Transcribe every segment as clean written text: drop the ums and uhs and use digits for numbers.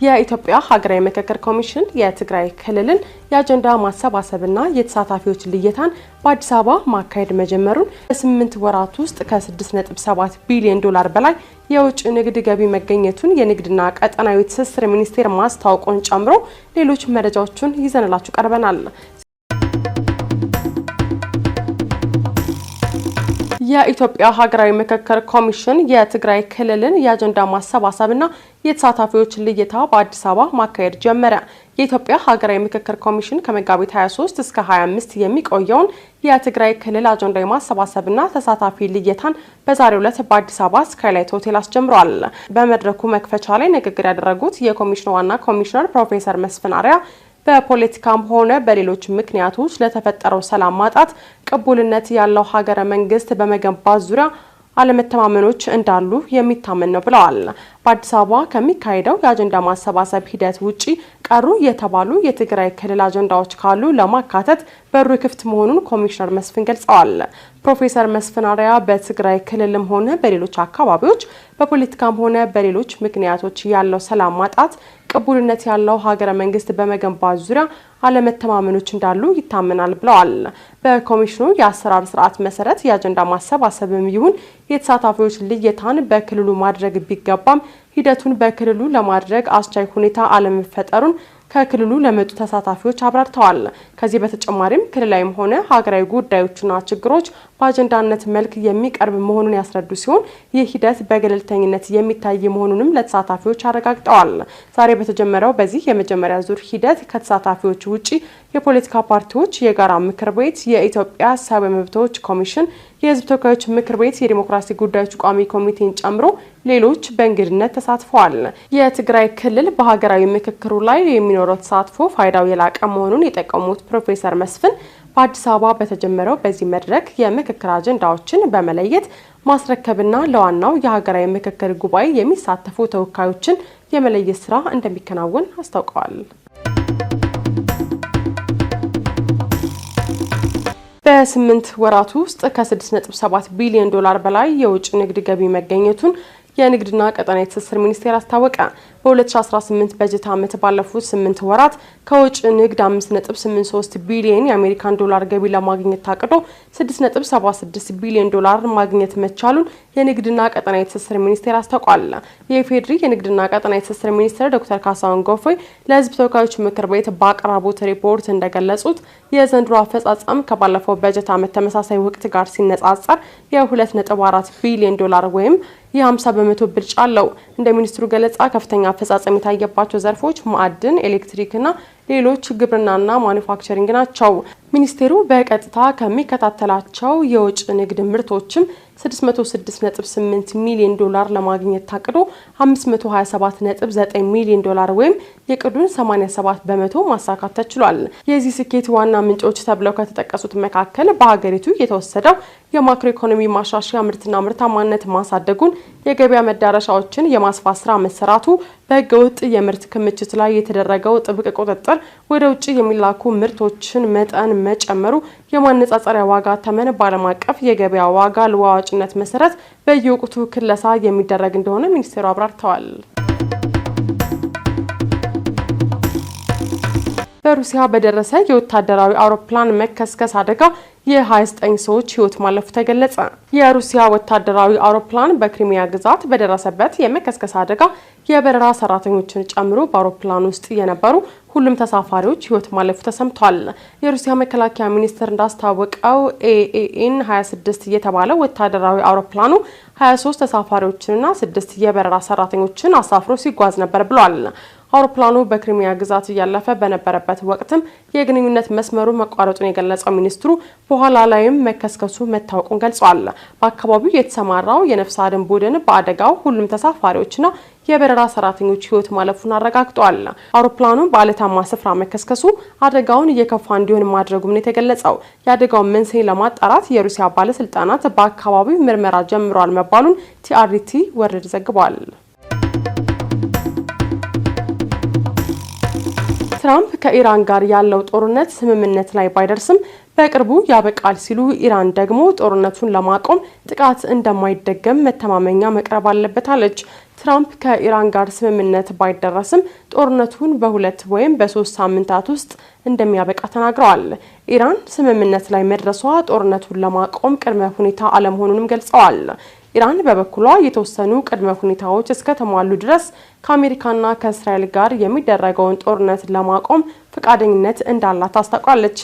የኢትዮጵያ ሀገራዊ ምክክር ኮሚሽን የትግራይ ክልልን የአጀንዳ ማሰባሰብና የተሳታፊዎች ልየታን በአዲስ አበባ ማካሄድ መጀመሩን በ8 ወራት ውስጥ ከ6.7 ቢሊዮን ዶላር በላይ የውጭ ንግድ ገቢ መገኘቱን የንግድና ቀጠናዊ ትስስር ሚኒስቴር ማስታወቁን ጨምሮ ሌሎች መረጃዎችን ይዘንላችሁ ቀርበናል። የኢትዮጵያ ሀገራዊ ምክክር ኮሚሽን የትግራይ ክልልን የአጀንዳ ማሰባሰብና የተሳታፊዎች ልየታ በአዲስ አበባ ማካሄድ ጀመረ። የኢትዮጵያ ሀገራዊ ምክክር ኮሚሽን ከመጋቢት 23 እስከ 25 የሚቆየውን የትግራይ ክልል አጀንዳ የማሰባሰብና ተሳታፊ ልየታን በዛሬው ዕለት በአዲስ አበባ ስካይላይት ሆቴል አስጀምሯል። በመድረኩ መክፈቻ ላይ ንግግር ያደረጉት የኮሚሽኑ ዋና ኮሚሽነር ፕሮፌሰር መስፍን አርአያ በፖለቲካም ሆነ በሌሎች ምክንያቶች ለተፈጠረው ሰላም ማጣት ቅቡልነት ያለው ሀገረ መንግስት በመገንባት ዙሪያ አለመተማመኖች እንዳሉ የሚታመን ነው ብለዋል። በአዲስ አበባ ከሚካሄደው የአጀንዳ ማሰባሰብ ሂደት ውጪ ቀሩ የተባሉ የትግራይ ክልል አጀንዳዎች ካሉ ለማካተት በሩ ክፍት መሆኑን ኮሚሽነር መስፍን ገልጸዋል። ፕሮፌሰር መስፍን አርአያ በትግራይ ክልልም ሆነ በሌሎች አካባቢዎች በፖለቲካም ሆነ በሌሎች ምክንያቶች ያለው ሰላም ማጣት ቅቡልነት ያለው ሀገረ መንግስት በመገንባት ዙሪያ አለመተማመኖች እንዳሉ ይታመናል ብለዋል። በኮሚሽኑ የአሰራር ስርዓት መሰረት የአጀንዳ ማሰባሰብም ይሁን የተሳታፊዎች ልየታን በክልሉ ማድረግ ቢገባም ሂደቱን በክልሉ ለማድረግ አስቻይ ሁኔታ አለመፈጠሩን ከክልሉ ለመጡ ተሳታፊዎች አብራርተዋል። ከዚህ በተጨማሪም ክልላዊም ሆነ ሀገራዊ ጉዳዮችና ችግሮች በአጀንዳነት መልክ የሚቀርብ መሆኑን ያስረዱ ሲሆን ይህ ሂደት በገለልተኝነት የሚታይ መሆኑንም ለተሳታፊዎች አረጋግጠዋል። ዛሬ በተጀመረው በዚህ የመጀመሪያ ዙር ሂደት ከተሳታፊዎች ውጪ የፖለቲካ ፓርቲዎች የጋራ ምክር ቤት፣ የኢትዮጵያ ሰብአዊ መብቶች ኮሚሽን፣ የህዝብ ተወካዮች ምክር ቤት የዲሞክራሲ ጉዳዮች ቋሚ ኮሚቴን ጨምሮ ሌሎች በእንግድነት ተሳትፈዋል። የትግራይ ክልል በሀገራዊ ምክክሩ ላይ የሚኖረው ተሳትፎ ፋይዳው የላቀ መሆኑን የጠቀሙት ፕሮፌሰር መስፍን በአዲስ አበባ በተጀመረው በዚህ መድረክ የምክክር አጀንዳዎችን በመለየት ማስረከብና ለዋናው የሀገራዊ ምክክር ጉባኤ የሚሳተፉ ተወካዮችን የመለየት ስራ እንደሚከናወን አስታውቀዋል። በ8 ወራት ውስጥ ከ6.7 ቢሊዮን ዶላር በላይ የውጭ ንግድ ገቢ መገኘቱን የንግድና ቀጠናዊ ትስስር ሚኒስቴር አስታወቀ። በ2018 በጀት ዓመት ባለፉት 8 ወራት ከውጭ ንግድ 5.83 ቢሊዮን የአሜሪካን ዶላር ገቢ ለማግኘት ታቅዶ 6.76 ቢሊዮን ዶላር ማግኘት መቻሉን የንግድና ቀጠናዊ ትስስር ሚኒስቴር አስታውቋል። የኢፌዴሪ የንግድና ቀጠናዊ ትስስር ሚኒስትር ዶክተር ካሳሁን ጎፌ ለሕዝብ ተወካዮች ምክር ቤት ባቀረቡት ሪፖርት እንደገለጹት የዘንድሮ አፈጻጸም ከባለፈው በጀት ዓመት ተመሳሳይ ወቅት ጋር ሲነጻጸር የ2.4 ቢሊዮን ዶላር ወይም የ50 በመቶ ብልጫ አለው። እንደ ሚኒስትሩ ገለጻ ከፍተኛ አፈጻጸም የታየባቸው ዘርፎች ማዕድን፣ ኤሌክትሪክና ሌሎች ግብርናና ማኑፋክቸሪንግ ናቸው። ሚኒስቴሩ በቀጥታ ከሚከታተላቸው የውጭ ንግድ ምርቶችም 606.8 ሚሊዮን ዶላር ለማግኘት ታቅዶ 527.9 ሚሊዮን ዶላር ወይም የቅዱን 87 በመቶ ማሳካት ተችሏል። የዚህ ስኬት ዋና ምንጮች ተብለው ከተጠቀሱት መካከል በሀገሪቱ የተወሰደው የማክሮ ኢኮኖሚ ማሻሻያ ምርትና ምርታማነት ማሳደጉን፣ የገበያ መዳረሻዎችን የማስፋት ስራ መሰራቱ፣ በህገወጥ የምርት ክምችት ላይ የተደረገው ጥብቅ ቁጥጥር፣ ወደ ውጭ የሚላኩ ምርቶችን መጠን መጨመሩ፣ የማነጻጸሪያ ዋጋ ተመን በዓለም አቀፍ የገበያ ዋጋ ለዋዋጭነት መሰረት በየወቅቱ ክለሳ የሚደረግ እንደሆነ ሚኒስቴሩ አብራርተዋል። በሩሲያ በደረሰ የወታደራዊ አውሮፕላን መከስከስ አደጋ የ29 ሰዎች ህይወት ማለፉ ተገለጸ። የሩሲያ ወታደራዊ አውሮፕላን በክሪሚያ ግዛት በደረሰበት የመከስከስ አደጋ የበረራ ሰራተኞችን ጨምሮ በአውሮፕላን ውስጥ የነበሩ ሁሉም ተሳፋሪዎች ህይወት ማለፉ ተሰምቷል። የሩሲያ መከላከያ ሚኒስቴር እንዳስታወቀው ኤኤን 26 የተባለው ወታደራዊ አውሮፕላኑ 23 ተሳፋሪዎችንና 6 የበረራ ሰራተኞችን አሳፍሮ ሲጓዝ ነበር ብሏል። አውሮፕላኑ በክሪሚያ ግዛት እያለፈ በነበረበት ወቅትም የግንኙነት መስመሩ መቋረጡን የገለጸው ሚኒስትሩ በኋላ ላይም መከስከሱ መታወቁን ገልጿል። በአካባቢው የተሰማራው የነፍስ አድን ቡድን በአደጋው ሁሉም ተሳፋሪዎችና የበረራ ሰራተኞች ህይወት ማለፉን አረጋግጧል። አውሮፕላኑ በአለታማ ስፍራ መከስከሱ አደጋውን እየከፋ እንዲሆን ማድረጉም ነው የተገለጸው። የአደጋውን መንስኤ ለማጣራት የሩሲያ ባለስልጣናት በአካባቢው ምርመራ ጀምረዋል መባሉን ቲአርቲ ወርልድ ዘግቧል። ትራምፕ ከኢራን ጋር ያለው ጦርነት ስምምነት ላይ ባይደርስም በቅርቡ ያበቃል ሲሉ ኢራን ደግሞ ጦርነቱን ለማቆም ጥቃት እንደማይደገም መተማመኛ መቅረብ አለበት አለች። ትራምፕ ከኢራን ጋር ስምምነት ባይደረስም ጦርነቱን በ2 ወይም በ3 ሳምንታት ውስጥ እንደሚያበቃ ተናግረዋል። ኢራን ስምምነት ላይ መድረሷ ጦርነቱን ለማቆም ቅድመ ሁኔታ አለመሆኑንም ገልጸዋል። ኢራን በበኩሏ የተወሰኑ ቅድመ ሁኔታዎች እስከተሟሉ ድረስ ከአሜሪካና ከእስራኤል ጋር የሚደረገውን ጦርነት ለማቆም ፈቃደኝነት እንዳላት አስታውቃለች።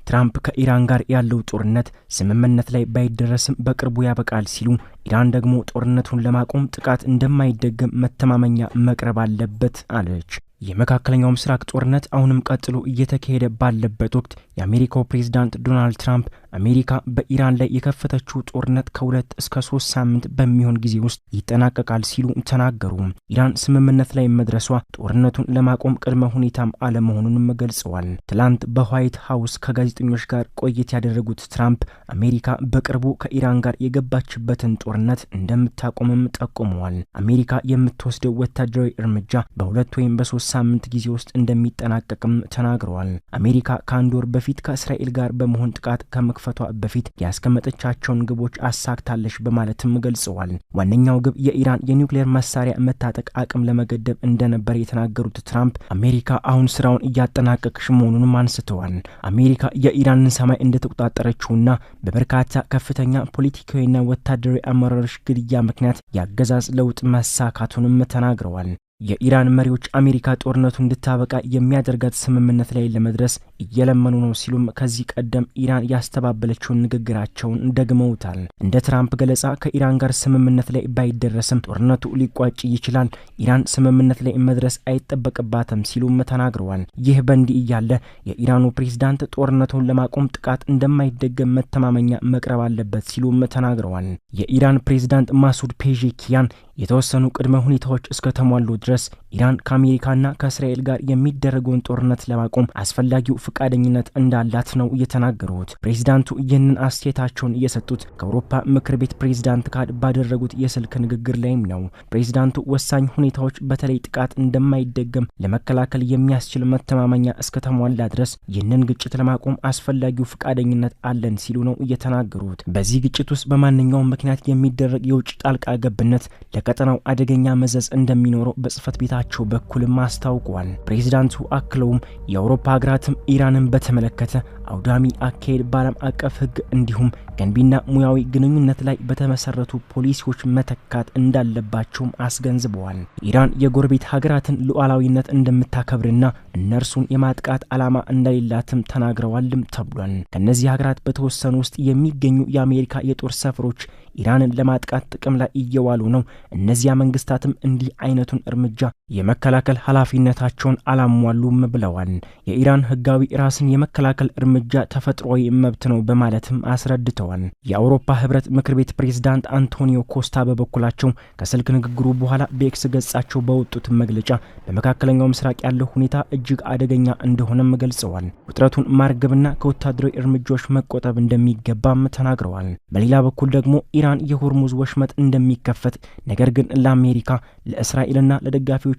ትራምፕ ከኢራን ጋር ያለው ጦርነት ስምምነት ላይ ባይደረስም በቅርቡ ያበቃል ሲሉ ኢራን ደግሞ ጦርነቱን ለማቆም ጥቃት እንደማይደገም መተማመኛ መቅረብ አለበት አለች። የመካከለኛው ምስራቅ ጦርነት አሁንም ቀጥሎ እየተካሄደ ባለበት ወቅት የአሜሪካው ፕሬዝዳንት ዶናልድ ትራምፕ አሜሪካ በኢራን ላይ የከፈተችው ጦርነት ከ2 እስከ 3 ሳምንት በሚሆን ጊዜ ውስጥ ይጠናቀቃል ሲሉ ተናገሩ። ኢራን ስምምነት ላይ መድረሷ ጦርነቱን ለማቆም ቅድመ ሁኔታም አለመሆኑንም ገልጸዋል። ትላንት በዋይት ሀውስ ከጋዜጠኞች ጋር ቆይታ ያደረጉት ትራምፕ አሜሪካ በቅርቡ ከኢራን ጋር የገባችበትን ጦርነት እንደምታቆምም ጠቁመዋል። አሜሪካ የምትወስደው ወታደራዊ እርምጃ በ2 ወይም በ3 ሳምንት ጊዜ ውስጥ እንደሚጠናቀቅም ተናግረዋል። አሜሪካ ከአንድ ወር በፊት ከእስራኤል ጋር በመሆን ጥቃት ከመክፈቷ በፊት ያስቀመጠቻቸውን ግቦች አሳክታለች በማለትም ገልጸዋል። ዋነኛው ግብ የኢራን የኒውክሌር መሳሪያ መታጠቅ አቅም ለመገደብ እንደነበር የተናገሩት ትራምፕ አሜሪካ አሁን ስራውን እያጠናቀቀች መሆኑንም አንስተዋል። አሜሪካ የኢራንን ሰማይ እንደተቆጣጠረችውና በበርካታ ከፍተኛ ፖለቲካዊና ወታደራዊ አመራሮች ግድያ ምክንያት ያገዛዝ ለውጥ መሳካቱንም ተናግረዋል። የኢራን መሪዎች አሜሪካ ጦርነቱ እንድታበቃ የሚያደርጋት ስምምነት ላይ ለመድረስ እየለመኑ ነው ሲሉም ከዚህ ቀደም ኢራን ያስተባበለችውን ንግግራቸውን ደግመውታል። እንደ ትራምፕ ገለጻ ከኢራን ጋር ስምምነት ላይ ባይደረስም ጦርነቱ ሊቋጭ ይችላል፣ ኢራን ስምምነት ላይ መድረስ አይጠበቅባትም ሲሉም ተናግረዋል። ይህ በእንዲህ እያለ የኢራኑ ፕሬዝዳንት ጦርነቱን ለማቆም ጥቃት እንደማይደገም መተማመኛ መቅረብ አለበት ሲሉም ተናግረዋል። የኢራን ፕሬዝዳንት ማሱድ ፔዜሽኪያን የተወሰኑ ቅድመ ሁኔታዎች እስከተሟሉ ድረስ ኢራን ከአሜሪካና ከእስራኤል ጋር የሚደረገውን ጦርነት ለማቆም አስፈላጊው ፈቃደኝነት እንዳላት ነው የተናገሩት። ፕሬዝዳንቱ ይህንን አስተያየታቸውን የሰጡት ከአውሮፓ ምክር ቤት ፕሬዝዳንት ጋር ባደረጉት የስልክ ንግግር ላይም ነው። ፕሬዝዳንቱ ወሳኝ ሁኔታዎች በተለይ ጥቃት እንደማይደገም ለመከላከል የሚያስችል መተማመኛ እስከተሟላ ድረስ ይህንን ግጭት ለማቆም አስፈላጊው ፈቃደኝነት አለን ሲሉ ነው የተናገሩት። በዚህ ግጭት ውስጥ በማንኛውም ምክንያት የሚደረግ የውጭ ጣልቃ ገብነት ለቀጠናው አደገኛ መዘዝ እንደሚኖረው በጽህፈት ቤታቸው በኩልም አስታውቀዋል። ፕሬዝዳንቱ አክለውም የአውሮፓ ሀገራትም ኢራንን በተመለከተ አውዳሚ አካሄድ በዓለም አቀፍ ሕግ እንዲሁም ገንቢና ሙያዊ ግንኙነት ላይ በተመሰረቱ ፖሊሲዎች መተካት እንዳለባቸውም አስገንዝበዋል። ኢራን የጎረቤት ሀገራትን ሉዓላዊነት እንደምታከብርና እነርሱን የማጥቃት ዓላማ እንደሌላትም ተናግረዋልም ተብሏል። ከነዚህ ሀገራት በተወሰኑ ውስጥ የሚገኙ የአሜሪካ የጦር ሰፈሮች ኢራንን ለማጥቃት ጥቅም ላይ እየዋሉ ነው። እነዚያ መንግስታትም እንዲህ አይነቱን እርምጃ የመከላከል ኃላፊነታቸውን አላሟሉም ብለዋል። የኢራን ህጋዊ ራስን የመከላከል እርምጃ ተፈጥሯዊ መብት ነው በማለትም አስረድተዋል። የአውሮፓ ህብረት ምክር ቤት ፕሬዝዳንት አንቶኒዮ ኮስታ በበኩላቸው ከስልክ ንግግሩ በኋላ በኤክስ ገጻቸው በወጡት መግለጫ በመካከለኛው ምስራቅ ያለው ሁኔታ እጅግ አደገኛ እንደሆነም ገልጸዋል። ውጥረቱን ማርገብና ከወታደራዊ እርምጃዎች መቆጠብ እንደሚገባም ተናግረዋል። በሌላ በኩል ደግሞ ኢራን የሆርሙዝ ወሽመጥ እንደሚከፈት ነገር ግን ለአሜሪካ ለእስራኤልና ለደጋፊዎቻቸው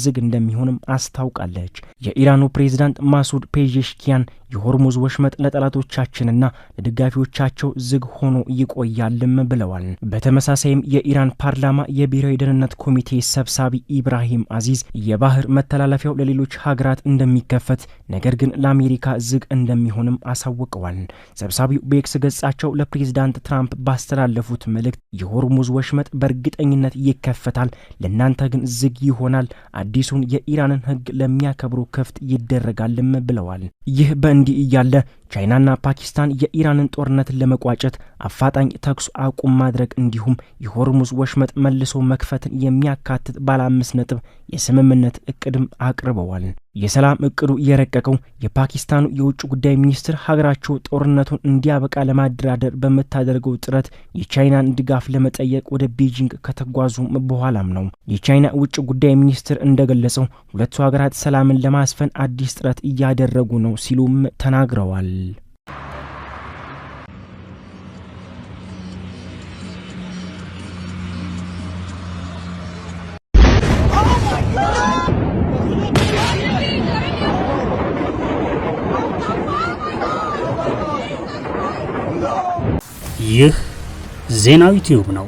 ዝግ እንደሚሆንም አስታውቃለች። የኢራኑ ፕሬዝዳንት ማሱድ ፔዜሽኪያን የሆርሙዝ ወሽመጥ ለጠላቶቻችንና ለደጋፊዎቻቸው ዝግ ሆኖ ይቆያልም ብለዋል። በተመሳሳይም የኢራን ፓርላማ የብሔራዊ ደህንነት ኮሚቴ ሰብሳቢ ኢብራሂም አዚዝ የባህር መተላለፊያው ለሌሎች ሀገራት እንደሚከፈት ነገር ግን ለአሜሪካ ዝግ እንደሚሆንም አሳውቀዋል። ሰብሳቢው በኤክስ ገጻቸው ለፕሬዝዳንት ትራምፕ ባስተላለፉት መልእክት የሆርሙዝ ወሽመጥ በእርግጠኝነት ይከፈታል፣ ለእናንተ ግን ዝግ ይሆናል፣ አዲሱን የኢራንን ሕግ ለሚያከብሩ ክፍት ይደረጋልም ብለዋል። ይህ በእንዲህ እያለ ቻይናና ፓኪስታን የኢራንን ጦርነት ለመቋጨት አፋጣኝ ተኩስ አቁም ማድረግ እንዲሁም የሆርሙዝ ወሽመጥ መልሶ መክፈትን የሚያካትት ባለ 5 ነጥብ የስምምነት እቅድም አቅርበዋል። የሰላም እቅዱ የረቀቀው የፓኪስታኑ የውጭ ጉዳይ ሚኒስትር ሀገራቸው ጦርነቱን እንዲያበቃ ለማደራደር በመታደርገው ጥረት የቻይናን ድጋፍ ለመጠየቅ ወደ ቤጂንግ ከተጓዙ በኋላም ነው። የቻይና ውጭ ጉዳይ ሚኒስትር እንደገለጸው ሁለቱ ሀገራት ሰላምን ለማስፈን አዲስ ጥረት እያደረጉ ነው ሲሉም ተናግረዋል። ይህ ዜናዊ ቲዩብ ነው።